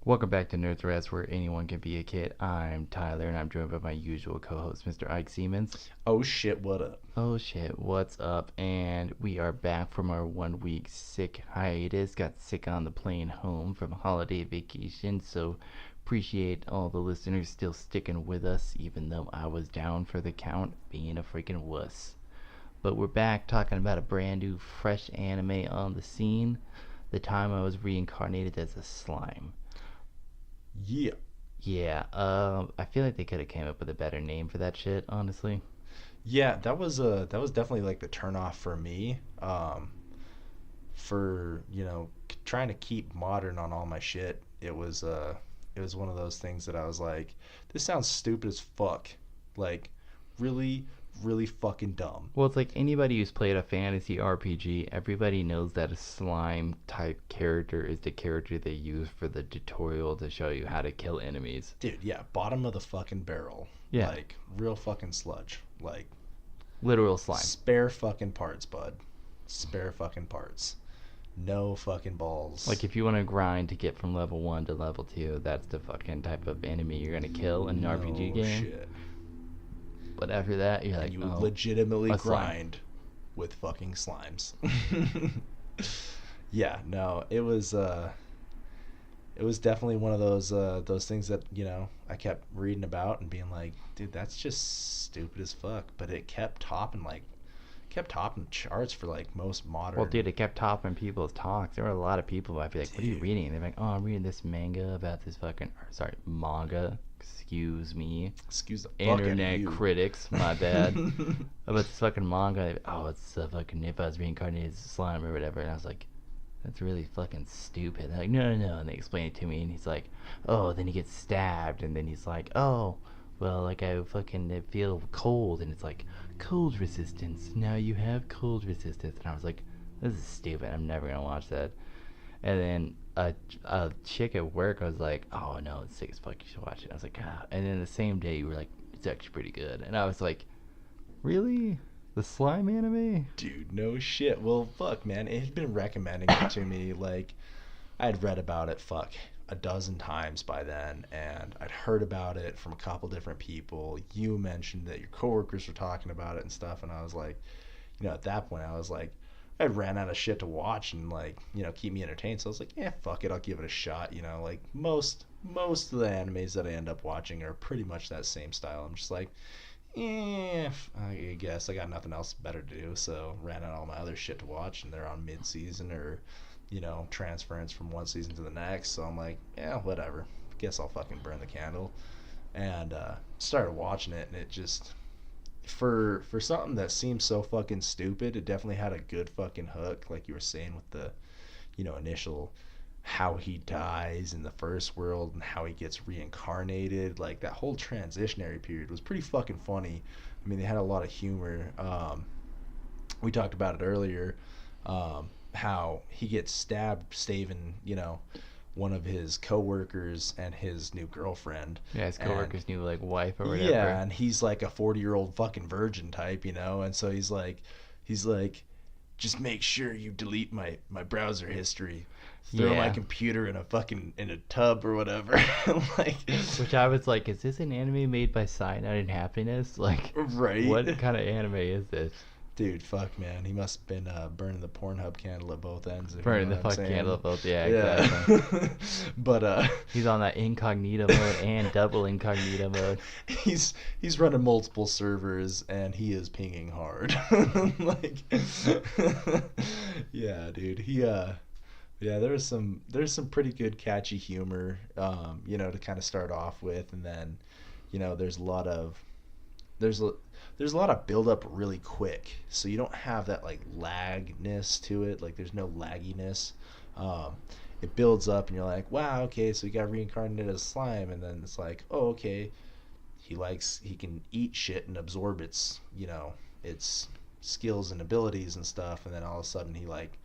Welcome back to Nerds Rest, where anyone can be a kid. I'm Tyler, and I'm joined by my usual co-host, Mr. Ike Siemens. Oh shit, what up? Oh shit, what's up? And we are back from our 1 week sick hiatus. Got sick on the plane home from holiday vacation, so appreciate all the listeners still sticking with us, even though I was down for the count, being a freaking wuss. But we're back talking about a brand new, fresh anime on the scene. The time I was reincarnated as a slime. Yeah. Yeah, I feel like they could have came up with a better name for that shit, honestly. Yeah, that was definitely like the turnoff for me. For, trying to keep modern on all my shit. It was one of those things that I was like, this sounds stupid as fuck. Like really really fucking dumb. Well, it's like anybody who's played a fantasy RPG, everybody knows that a slime type character is the character they use for the tutorial to show you how to kill enemies. Dude, yeah, bottom of the fucking barrel. Yeah, Like real fucking sludge. Like literal slime. spare fucking parts, bud. Spare fucking parts. No fucking balls. Like if you want to grind to get from level 1 to level 2, that's the fucking type of enemy you're going to kill in an RPG no game. shit. But after that, you're like, And you oh, legitimately a slime. grind with fucking slimes. Yeah, no, it was definitely one of those things that, I kept reading about and being like, dude, that's just stupid as fuck. But it kept topping charts for like most modern. Well, dude, it kept topping people's talks. There were a lot of people who I'd be like, what are you Dude, reading? And they're like, oh, I'm reading this manga about this fucking, or, sorry, manga. Excuse me. excuse the fuck out of Internet you. critics, my bad. About this fucking manga. Oh, it's fucking if I was reincarnated as a slime or whatever. And I was like, that's really fucking stupid. They're like, no, no, no. And they explain it to me. And he's like, oh, then he gets stabbed. And then he's like, oh, well, like I fucking feel cold. And it's like, cold resistance. Now you have cold resistance. And I was like, this is stupid. I'm never going to watch that. And then a chick at work, I was like, oh no, it's sick as fuck. You should watch it. I was like, ah. And then the same day, you were like, it's actually pretty good. And I was like, really? The slime anime? Dude, no shit. Well, fuck, man. It had been recommending it to me. Like, I had read about it, fuck, a dozen times by then, and I'd heard about it from a couple different people. You mentioned that your coworkers were talking about it and stuff, and I was like, at that point, I was like, I ran out of shit to watch and like, keep me entertained. So I was like, yeah, fuck it, I'll give it a shot. Like most of the animes that I end up watching are pretty much that same style. I'm just like, yeah, I guess I got nothing else better to do, so ran out all my other shit to watch, and they're on mid-season or transference from one season to the next. So I'm like, yeah, whatever. Guess I'll fucking burn the candle. And started watching it, and it just for something that seems so fucking stupid, it definitely had a good fucking hook, like you were saying with the initial how he dies in the first world and how he gets reincarnated. Like that whole transitionary period was pretty fucking funny. I mean, they had a lot of humor. We talked about it earlier, how he gets stabbed saving one of his coworkers and his new girlfriend. Yeah, his And coworker's new like wife or whatever. yeah, and he's like a 40-year-old fucking virgin type, and so he's like, just make sure you delete my browser history. Throw my Yeah. computer in a tub or whatever. Like, Which I was like, is this an anime made by Cyanide and Happiness? Like, right? what kind of anime is this? Dude, fuck, man. He must have been burning the Pornhub candle at both ends. If Burning you know the what I'm fucking saying. candle both. Yeah, exactly. Yeah. But He's on that incognito mode and double incognito mode. he's running multiple servers and he is pinging hard. Like, yeah, dude. Yeah, there's some pretty good catchy humor, to kind of start off with, and then, there's a lot of there's a there's a lot of build up really quick, so you don't have that like lagness to it. Like there's no lagginess. Um, it builds up, and you're like, wow, okay, so he got reincarnated as slime, and then it's like, oh, okay, he can eat shit and absorb its skills and abilities and stuff, and then all of a sudden he like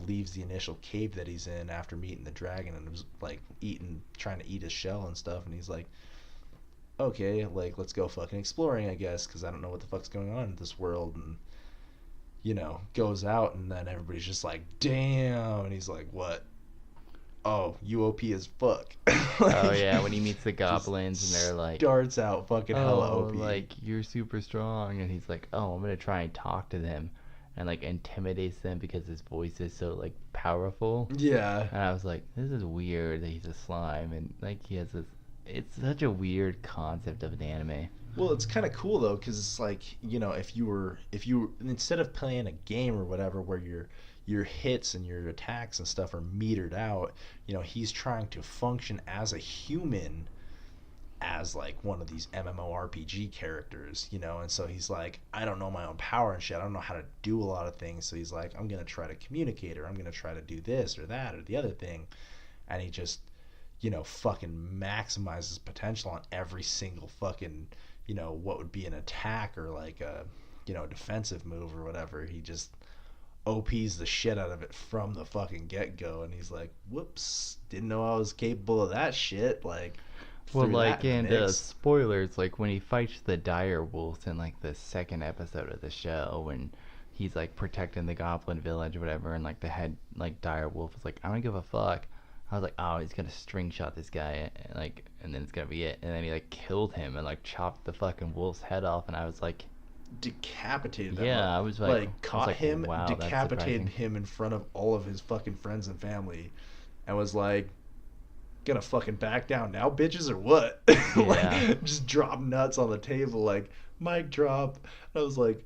leaves the initial cave that he's in after meeting the dragon and was like trying to eat his shell and stuff, and he's like, okay, like let's go fucking exploring, I guess, because I don't know what the fuck's going on in this world, and goes out, and then everybody's just like, damn, and he's like, what? oh, you OP as fuck. Oh yeah, when he meets the goblins and they're like, starts out fucking hella oh, OP. like you're super strong, and he's like, oh, I'm gonna try and talk to them, and like intimidates them because his voice is so like powerful. Yeah. And I was like, this is weird that he's a slime, and like he has this. It's such a weird concept of an anime. Well, it's kind of cool though, because it's like, if you instead of playing a game or whatever where your hits and your attacks and stuff are metered out, he's trying to function as a human, as like one of these MMORPG characters, and so he's like, I don't know my own power and shit. I don't know how to do a lot of things. So he's like, I'm gonna try to communicate, or I'm gonna try to do this or that or the other thing, and he just, fucking maximizes potential on every single fucking, what would be an attack or like a, defensive move or whatever. He just OPs the shit out of it from the fucking get-go, and he's like, whoops, didn't know I was capable of that shit. Like, well, like in spoilers, like when he fights the dire wolves in like the second episode of the show, when he's like protecting the goblin village or whatever, and like the head like dire wolf is like, I don't give a fuck. I was like, oh, he's gonna string shot this guy, and then it's gonna be it. And then he like killed him and like chopped the fucking wolf's head off, and I was like, decapitated him. Yeah, I was like, caught him, wow, decapitated him in front of all of his fucking friends and family, and was like, gonna fucking back down now, bitches, or what? Yeah. Like, just drop nuts on the table, like, mic drop. I was like,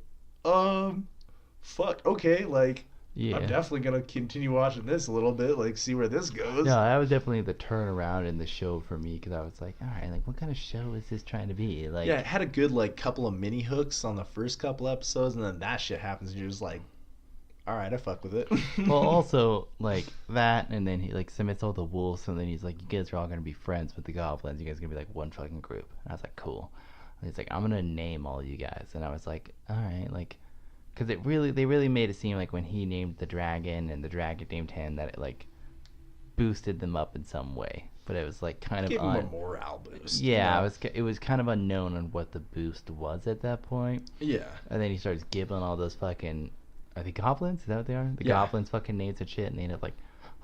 fuck, okay, like, yeah. I'm definitely gonna continue watching this a little bit, like, see where this goes. No, that was definitely the turnaround in the show for me, because I was like, all right, like, what kind of show is this trying to be? Like, yeah, it had a good like couple of mini hooks on the first couple episodes, and then that shit happens, and you're just like, all right, I fuck with it. Well, also like that, and then he like submits all the wolves, and then he's like, you guys are all gonna be friends with the goblins. You guys are gonna be like one fucking group. And I was like, cool. And he's like, I'm gonna name all you guys, and I was like, all right, like. Because they really made it seem like when he named the dragon and the dragon named him, that it like boosted them up in some way. But it was like kind of gave him a morale boost. Yeah, it was kind of unknown on what the boost was at that point. Yeah. And then he starts gibbling all those fucking, are they goblins? Is that what they are? The goblins fucking names and shit, and they end up like,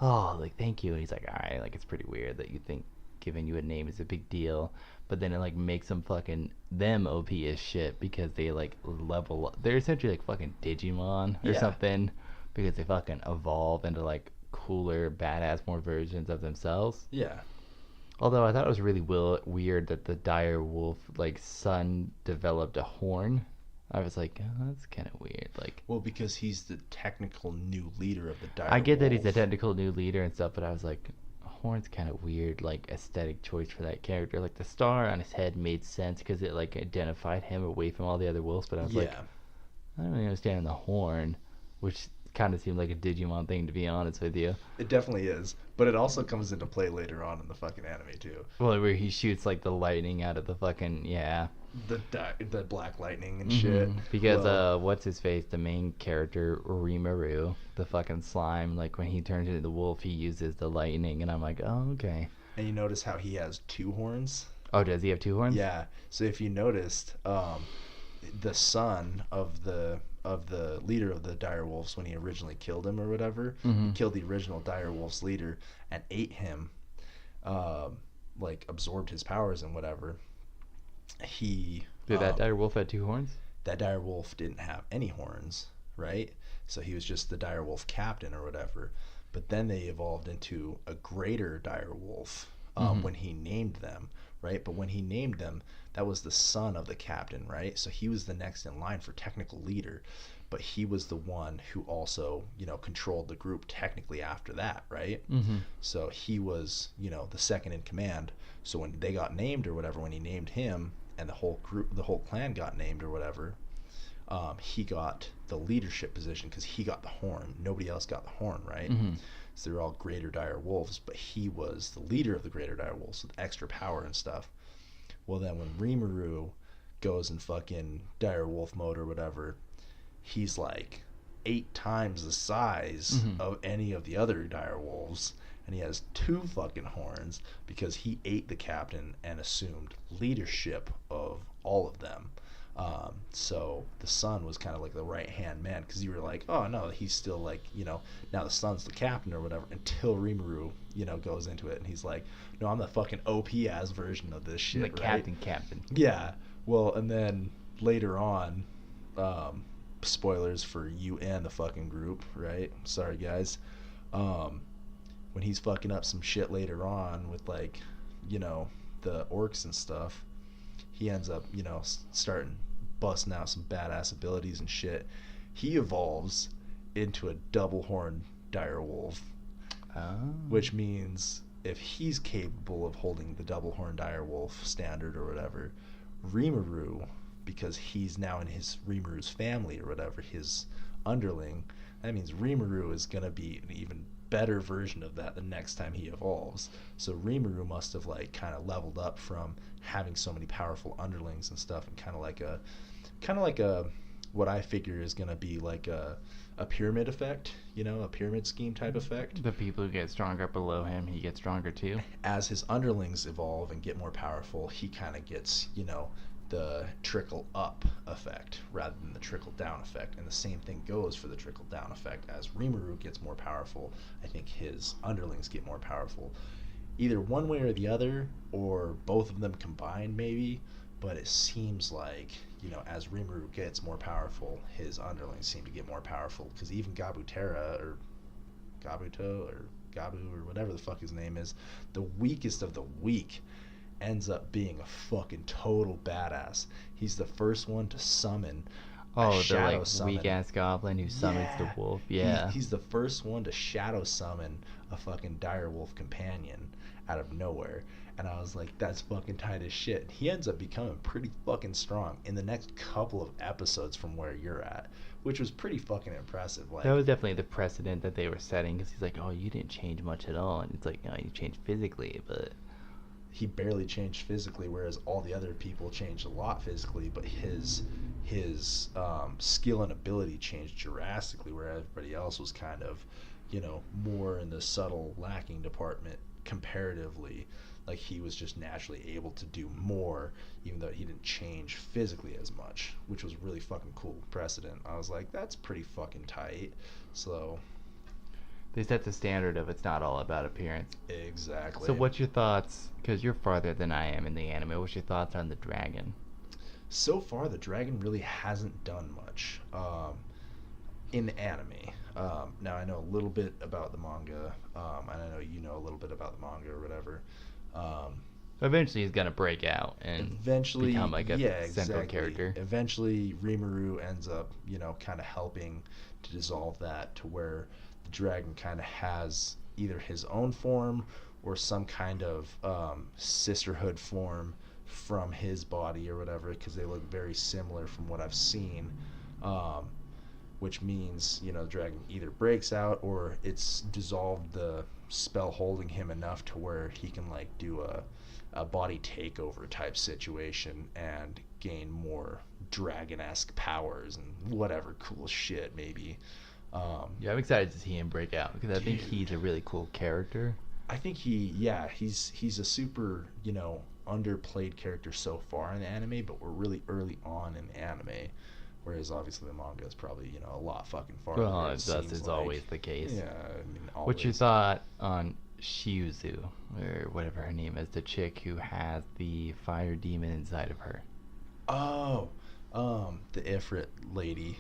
oh, like thank you. And he's like, all right, like it's pretty weird that you think giving you a name is a big deal. But then it like makes them fucking them OP as shit, because they like level up. They're essentially like fucking Digimon or something, because they fucking evolve into like cooler, badass, more versions of themselves. Yeah. Although I thought it was really weird that the dire wolf like son developed a horn. I was like, oh, that's kind of weird. Like, well, because he's the technical new leader of the dire I get wolf. that he's a technical new leader and stuff, but I was like, horn's kind of weird, like aesthetic choice for that character. Like the star on his head made sense because it like identified him away from all the other wolves, but I was like, I don't really understand the horn, which kind of seemed like a Digimon thing, to be honest with you. It definitely is, but it also comes into play later on in the fucking anime too. Well, where he shoots like the lightning out of the fucking the black lightning and shit. Because what's his face, the main character Rimuru, the fucking slime, like when he turns into the wolf, he uses the lightning, and I'm like, oh, okay. And you notice how he has two horns? Oh, does he have two horns? Yeah. So if you noticed, the son of the leader of the dire wolves, when he originally killed him or whatever, killed the original dire wolf's leader and ate him, like absorbed his powers and whatever. Did that dire wolf have two horns? That dire wolf didn't have any horns, right? So he was just the dire wolf captain or whatever. But then they evolved into a greater dire wolf when he named them, right? But when he named them, that was the son of the captain, right? So he was the next in line for technical leader, but he was the one who also, controlled the group technically after that, right? So he was, the second in command. So when they got named or whatever, when he named him and the whole group, the whole clan got named or whatever, he got the leadership position because he got the horn. Nobody else got the horn, right? So they're all greater dire wolves, but he was the leader of the greater dire wolves with extra power and stuff. Well, then when Rimuru goes in fucking dire wolf mode or whatever, he's like 8 times the size of any of the other dire wolves, and he has 2 fucking horns because he ate the captain and assumed leadership of all of them. So the son was kind of like the right hand man, because you were like, oh no, he's still like, now the son's the captain or whatever, until Rimuru, goes into it and he's like, no, I'm the fucking OP ass version of this shit, The right? captain. Yeah. Well, and then later on, spoilers for you and the fucking group, right? Sorry guys. When he's fucking up some shit later on with like, the orcs and stuff, he ends up, starting busting out some badass abilities and shit. He evolves into a double horned dire wolf, which means if he's capable of holding the double horned dire wolf standard or whatever, Rimuru, because he's now in Rimuru's family or whatever, his underling, that means Rimuru is gonna be an even better version of that the next time he evolves. So Rimuru must have like kind of leveled up from having so many powerful underlings and stuff, and kind of like a what I figure is gonna be like a pyramid effect, a pyramid scheme type effect. The people who get stronger below him, he gets stronger too. As his underlings evolve and get more powerful, he kind of gets, the trickle up effect rather than the trickle down effect. And the same thing goes for the trickle down effect. As Rimuru gets more powerful, I think his underlings get more powerful. Either one way or the other, or both of them combined maybe, but it seems like, as Rimuru gets more powerful, his underlings seem to get more powerful, because even Gabutera, or Gabuto, or Gabu, or whatever the fuck his name is, the weakest of the weak, ends up being a fucking total badass. He's the first one to summon the shadow like summon. weak ass goblin who summons the wolf. Yeah. He's the first one to shadow summon a fucking dire wolf companion out of nowhere. And I was like, that's fucking tight as shit. He ends up becoming pretty fucking strong in the next couple of episodes from where you're at, which was pretty fucking impressive. Like, that was definitely the precedent that they were setting, because he's like, oh, you didn't change much at all. And it's like, no, you changed physically, but he barely changed physically, whereas all the other people changed a lot physically, but his skill and ability changed drastically, where everybody else was kind of, more in the subtle lacking department comparatively. Like, he was just naturally able to do more, even though he didn't change physically as much, which was really fucking cool precedent. I was like, that's pretty fucking tight. So they set the standard of it's not all about appearance. Exactly. So what's your thoughts, because you're farther than I am in the anime, what's your thoughts on the dragon? So far, the dragon really hasn't done much in anime. Now, I know a little bit about the manga, and I know you know a little bit about the manga or whatever. Eventually he's gonna break out and become like a central character. Eventually Rimuru ends up, kind of helping to dissolve that, to where the dragon kind of has either his own form or some kind of sisterhood form from his body or whatever, because they look very similar from what I've seen, which means, the dragon either breaks out or it's dissolved the spell holding him enough to where he can like do a body takeover type situation and gain more dragon-esque powers and whatever cool shit maybe. Yeah, I'm excited to see him break out, because I think he's a really cool character. I think he's a super, underplayed character so far in the anime, but we're really early on in the anime, whereas obviously the manga is probably, a lot fucking farther. Well, that's always the case. Yeah, I mean, always. What's your thought on Shiuzu, or whatever her name is, the chick who has the fire demon inside of her? Oh, the Ifrit lady.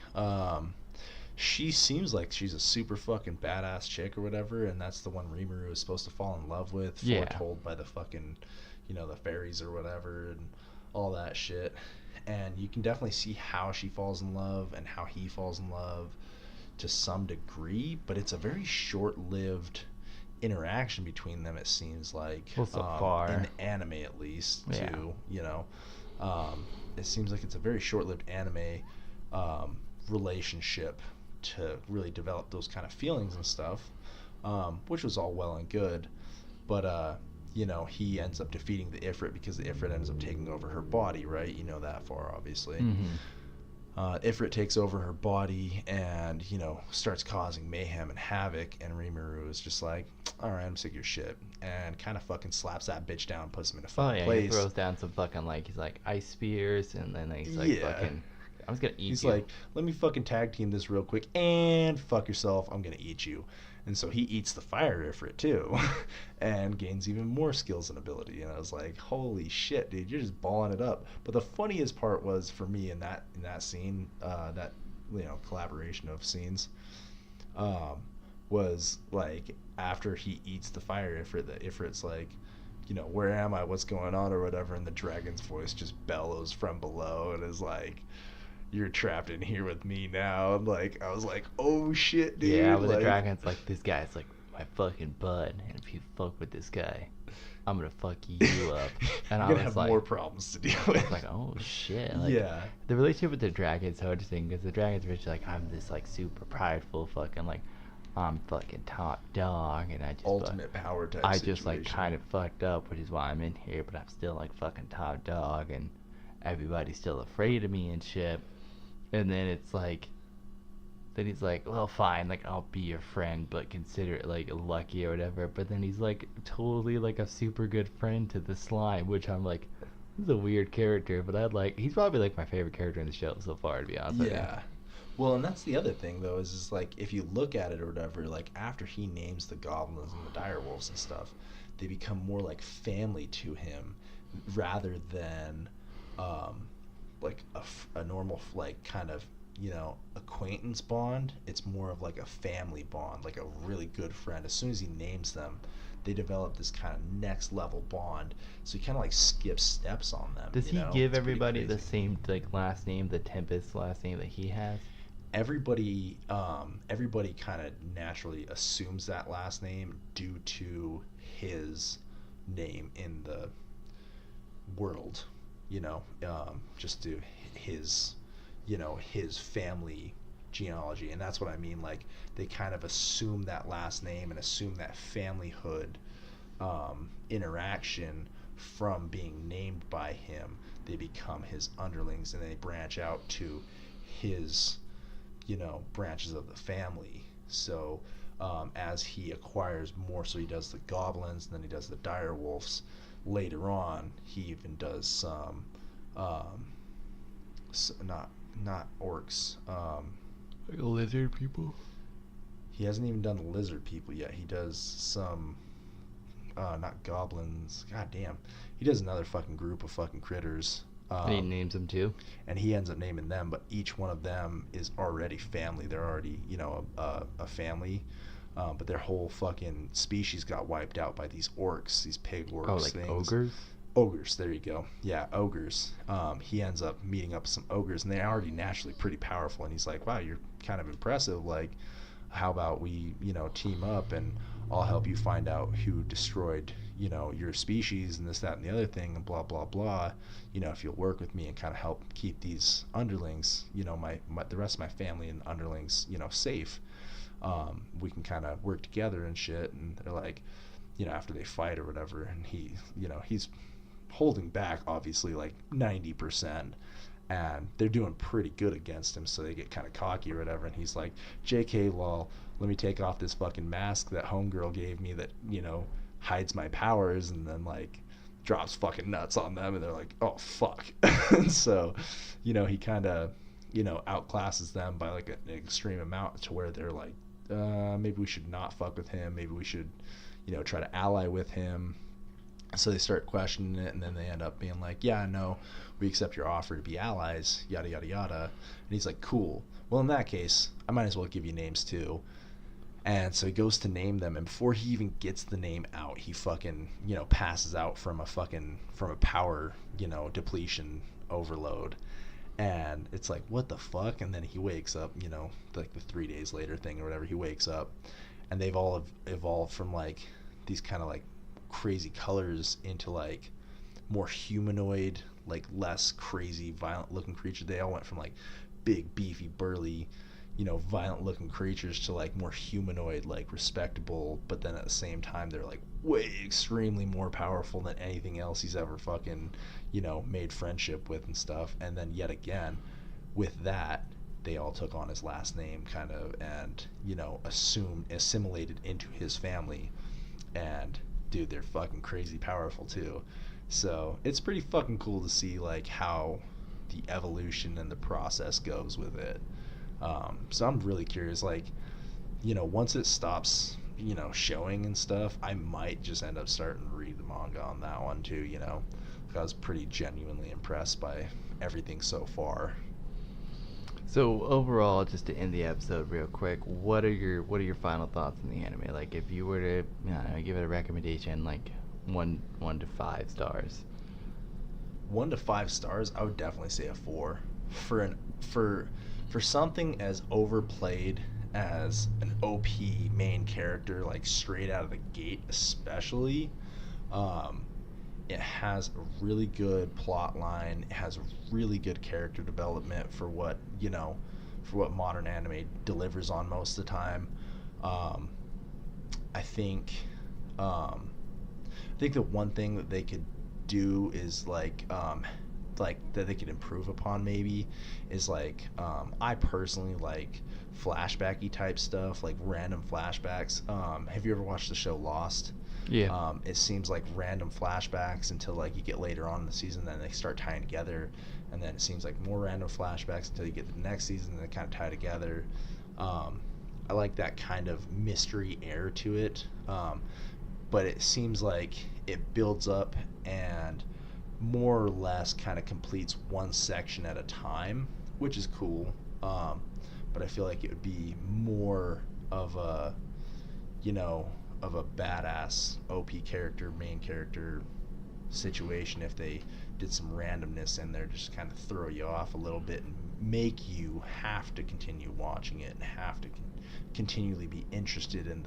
She seems like she's a super fucking badass chick or whatever, and that's the one Rimuru is supposed to fall in love with, foretold by the fucking, the fairies or whatever, and all that shit. And you can definitely see how she falls in love and how he falls in love to some degree, but it's a very short-lived interaction between them, it seems like. Well, so far. In the anime, at least, too, it seems like it's a very short-lived anime relationship to really develop those kind of feelings and stuff, which was all well and good, but he ends up defeating the Ifrit because the Ifrit ends up taking over her body, right? You know that far, obviously. Ifrit takes over her body and, starts causing mayhem and havoc. And Rimuru is just like, all right, I'm sick of your shit. And kind of fucking slaps that bitch down, puts him in a Oh fucking yeah, place. he throws down some fucking he's like ice spears, and then he's like fucking, I'm just gonna eat He's you. like, let me fucking tag team this real quick and fuck yourself. I'm gonna eat you. And so he eats the fire Ifrit too, and gains even more skills and ability. And I was like, holy shit, dude, you're just balling it up. But the funniest part was for me in that scene, that collaboration of scenes, was like after he eats the fire Ifrit, the Ifrit's like, where am I? What's going on or whatever? And the dragon's voice just bellows from below and is like, you're trapped in here with me now. And like, I was like, oh shit, dude. Yeah, but the dragon's like, this guy's like my fucking bud, and if you fuck with this guy, I'm gonna fuck you up. And you're gonna have more problems to deal with. I was like, oh shit. Yeah. The relationship with the dragon's so interesting because the dragon's really like, I'm this like super prideful fucking like, I'm fucking top dog, and I just ultimate power type I situation. just like kind of fucked up, which is why I'm in here, but I'm still like fucking top dog, and everybody's still afraid of me and shit. And then it's like, then he's like, well, fine, like I'll be your friend, but consider it like lucky or whatever. But then he's like totally like a super good friend to the slime, which I'm like, this is a weird character, but he's probably like my favorite character in the show so far, to be honest with you. Yeah. Well, and that's the other thing though, is like if you look at it or whatever, like after he names the goblins and the direwolves and stuff, they become more like family to him rather than like a normal like kind of acquaintance bond. It's more of like a family bond, like a really good friend. As soon as he names them, they develop this kind of next level bond, so he kind of like skips steps on them. Does he give everybody the same like last name, the Tempest last name that he has? Everybody kind of naturally assumes that last name due to his name in the world, just to his his family genealogy. And that's what I mean, like they kind of assume that last name and assume that familyhood interaction from being named by him. They become his underlings, and they branch out to his branches of the family. So as he acquires more, so he does the goblins, and then he does the dire wolves. Later on, he even does some not orcs, like lizard people. He hasn't even done the lizard people yet. He does some not goblins, god damn, he does another fucking group of fucking critters. And he names them too. And he ends up naming them, but each one of them is already family. They're already, a family. But their whole fucking species got wiped out by these orcs, these pig orcs. Oh, like things. ogres? Ogres, there you go. Yeah, ogres. He ends up meeting up with some ogres, and they're already naturally pretty powerful. And he's like, wow, you're kind of impressive. Like, how about we, team up, and I'll help you find out who destroyed, your species and this, that, and the other thing, and blah, blah, blah. If you'll work with me and kind of help keep these underlings, the rest of my family and underlings, safe, we can kind of work together and shit. And they're like, after they fight or whatever, and he, he's holding back obviously like 90%, and they're doing pretty good against him, so they get kind of cocky or whatever, and he's like, JK, lol, let me take off this fucking mask that homegirl gave me that hides my powers, and then like drops fucking nuts on them, and they're like, oh fuck. And so he kind of outclasses them by like an extreme amount, to where they're like, maybe we should not fuck with him, maybe we should try to ally with him. So they start questioning it, and then they end up being like, yeah, no, we accept your offer to be allies, yada yada yada. And he's like, cool, well, in that case, I might as well give you names too. And so he goes to name them, and before he even gets the name out, he fucking passes out from a power depletion overload. And it's like, what the fuck? And then he wakes up, like the 3 days later thing or whatever, he wakes up, and they've all evolved from like these kind of like crazy colors into like more humanoid, like less crazy violent looking creatures. They all went from like big beefy burly violent looking creatures to like more humanoid, like respectable, but then at the same time they're like way extremely more powerful than anything else he's ever fucking made friendship with and stuff. And then yet again, with that, they all took on his last name kind of, and assimilated into his family. And dude, they're fucking crazy powerful too. So it's pretty fucking cool to see like how the evolution and the process goes with it. So I'm really curious, like, once it stops, showing and stuff, I might just end up starting to read the manga on that one too. I was pretty genuinely impressed by everything so far. So overall, just to end the episode real quick, what are your final thoughts on the anime? Like, if you were to, I don't know, give it a recommendation, like 1 to 5 stars. 1 to 5 stars, I would definitely say a 4. For something as overplayed as an OP main character, like straight out of the gate, especially. It has a really good plot line. It has a really good character development for what modern anime delivers on most of the time. I think the one thing that they could do is like that they could improve upon maybe is like, I personally like flashbacky type stuff, like random flashbacks. Have you ever watched the show Lost? Yeah. It seems like random flashbacks until like you get later on in the season, then they start tying together, and then it seems like more random flashbacks until you get to the next season, and they kind of tie together. I like that kind of mystery air to it, but it seems like it builds up and more or less kind of completes one section at a time, which is cool. But I feel like it would be more of a badass OP character, main character situation if they did some randomness in there, just kind of throw you off a little bit and make you have to continue watching it and have to continually be interested in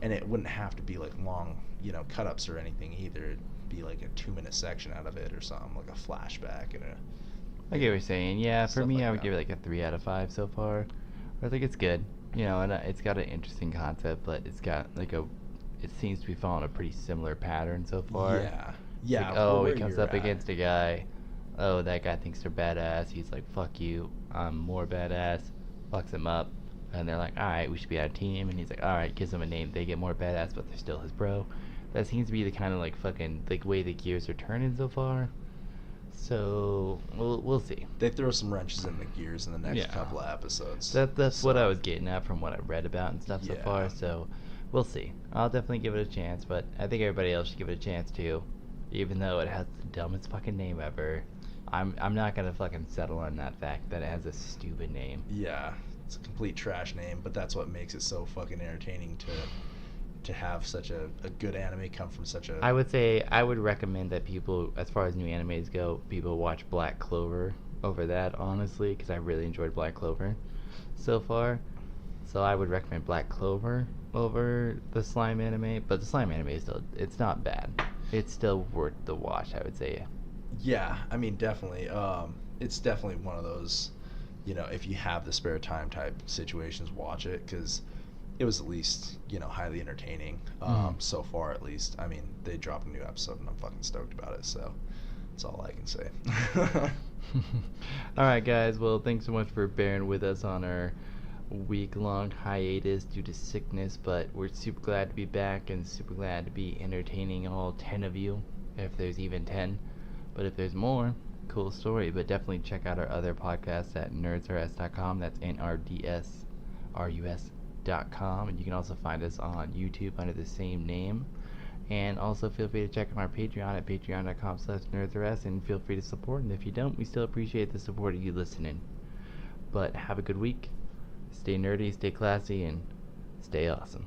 and it wouldn't have to be like long, cut-ups or anything either. It'd be like a 2-minute section out of it or something, like a flashback and I get what you're saying. Yeah, for me, like I would that. give it like a 3 out of 5 so far. I think it's good, and it's got an interesting concept, but it's got like it seems to be following a pretty similar pattern so far. Yeah. Like, for he where comes you're up at. against a guy. Oh, that guy thinks they're badass. He's like, fuck you, I'm more badass. Fucks him up. And they're like, alright, we should be on a team. And he's like, alright, gives them a name. They get more badass, but they're still his bro. That seems to be the kind of like fucking like way the gears are turning so far. So we'll see. They throw some wrenches in the gears in the next couple of episodes. That's what I was getting at from what I read about and stuff so Yeah. far. So we'll see. I'll definitely give it a chance, but I think everybody else should give it a chance too. Even though it has the dumbest fucking name ever, I'm not gonna fucking settle on that fact that it has a stupid name. Yeah, it's a complete trash name, but that's what makes it so fucking entertaining to have such a good anime come from such a... I would recommend that people, as far as new animes go, people watch Black Clover over that, honestly, because I really enjoyed Black Clover so far. So I would recommend Black Clover over the Slime anime, but the Slime anime is still, it's not bad. It's still worth the watch, I would say. Yeah, I mean, definitely. It's definitely one of those, if you have the spare time type situations, watch it, because it was at least, highly entertaining, so far at least. I mean, they dropped a new episode and I'm fucking stoked about it, so that's all I can say. Alright guys, well thanks so much for bearing with us on our week-long hiatus due to sickness, but we're super glad to be back and super glad to be entertaining all 10 of you, if there's even 10. But if there's more, cool story. But definitely check out our other podcasts at nerdsrs.com. That's NRDSRUS.com. And you can also find us on YouTube under the same name. And also feel free to check out our Patreon at patreon.com/nerdsrs and feel free to support. And if you don't, we still appreciate the support of you listening. But have a good week. Stay nerdy, stay classy, and stay awesome.